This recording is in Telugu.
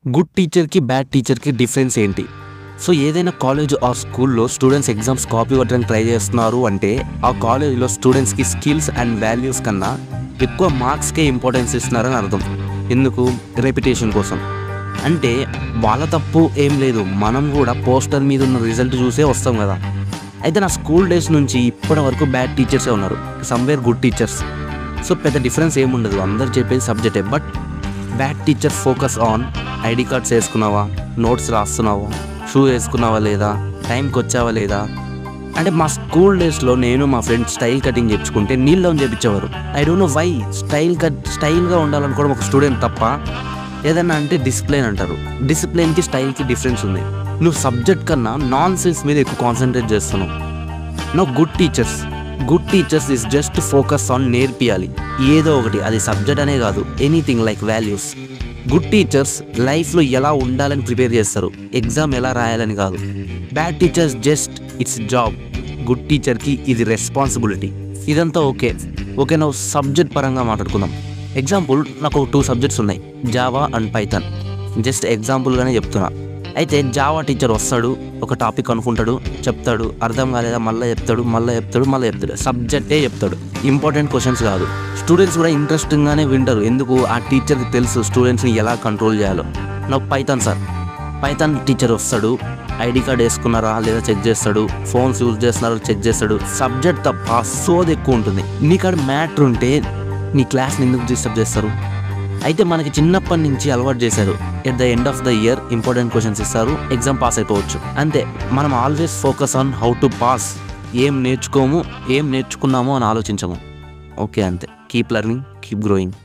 గుడ్ టీచర్‌కి, బ్యాడ్ టీచర్‌కి డిఫరెన్స్ ఏంటి? సో ఏదైనా కాలేజ్ ఆర్ స్కూల్‌లో స్టూడెంట్స్ ఎగ్జామ్స్ కాపీ కొట్టడానికి ట్రై చేస్తున్నారు అంటే, ఆ కాలేజ్‌లో స్టూడెంట్స్‌కి స్కిల్స్ అండ్ వాల్యూస్ కన్నా ఎక్కువ మార్క్స్‌కే ఇంపార్టెన్స్ ఇస్తున్నారని అర్థం. ఎందుకు? రెప్యుటేషన్ కోసం. అంటే వాళ్ళ తప్పు ఏం లేదు. మనం కూడా పోస్టర్ మీద ఉన్న రిజల్ట్ చూసే వస్తాం కదా! అయితే నా స్కూల్ డేస్ నుంచి ఇప్పటి వరకు బ్యాడ్ టీచర్సే ఉన్నారు. Somewhere good teachers. సో పెద్ద డిఫరెన్స్ ఏముండదు. అందరూ చెప్పేది సబ్జెక్టే. But bad teacher focus on ID cards వేసుకున్నావా, నోట్స్ రాస్తున్నావా, షూ వేసుకున్నావా లేదా, టైంకి వచ్చావా లేదా. అంటే మా స్కూల్ డేస్లో నేను మా ఫ్రెండ్స్ స్టైల్ కటింగ్ చేయించుకుంటే నీళ్ళని చేయించేవారు. I don't know why. స్టైల్గా ఉండాలనుకోవడం ఒక స్టూడెంట్ తప్ప. ఏదన్నా అంటే డిసిప్లిన్ అంటారు. డిసిప్లిన్కి స్టైల్కి డిఫరెన్స్ ఉంది. నువ్వు సబ్జెక్ట్ కన్నా నాన్ సెన్స్ మీద ఎక్కువ కాన్సన్ట్రేట్ చేస్తున్నావు. No good teachers is just focus on నేర్పియాలి ఏదో ఒకటి. అది సబ్జెక్ట్ అనే కాదు, anything like values. Good teachers లైఫ్లో ఎలా ఉండాలని ప్రిపేర్ చేస్తారు, ఎగ్జామ్ ఎలా రాయాలని కాదు. Bad teachers just it's job. Good టీచర్కి ఇది రెస్పాన్సిబిలిటీ. ఇదంతా ఓకే. నువ్వు సబ్జెక్ట్ పరంగా మాట్లాడుకుందాం. ఎగ్జాంపుల్, నాకు 2 సబ్జెక్ట్స్ ఉన్నాయి, జావా అండ్ పైథాన్. జస్ట్ ఎగ్జాంపుల్గానే చెప్తున్నా. అయితే జావా టీచర్ వస్తాడు, ఒక టాపిక్ అనుకుంటాడు, చెప్తాడు, అర్థం కాలేదా మళ్ళీ చెప్తాడు. సబ్జెక్టే చెప్తాడు, ఇంపార్టెంట్ క్వశ్చన్స్ కాదు. స్టూడెంట్స్ కూడా ఇంట్రెస్టింగ్గానే వింటారు. ఎందుకు? ఆ టీచర్కి తెలుసు స్టూడెంట్స్ని ఎలా కంట్రోల్ చేయాలో. నాకు పైథాన్ టీచర్ వస్తాడు, ఐడి కార్డ్ వేసుకున్నారా లేదా చెక్ చేస్తాడు, ఫోన్స్ యూజ్ చేస్తున్నారో చెక్ చేస్తాడు. సబ్జెక్ట్ తప్ప సోది ఎక్కువ ఉంటుంది. నీకాడ మ్యాటర్ ఉంటే నీ క్లాస్ని ఎందుకు డిస్టర్బ్ చేస్తారు? అయితే మనకి చిన్నప్పటి నుంచి అలవాటు చేశారు, at the end of the year important questions ఇస్తారు, ఎగ్జామ్ పాస్ అయిపోవచ్చు అంతే. మనం always focus on how to pass. ఏం నేర్చుకున్నామో అని ఆలోచించము. ఓకే, అంతే. Keep learning, keep growing.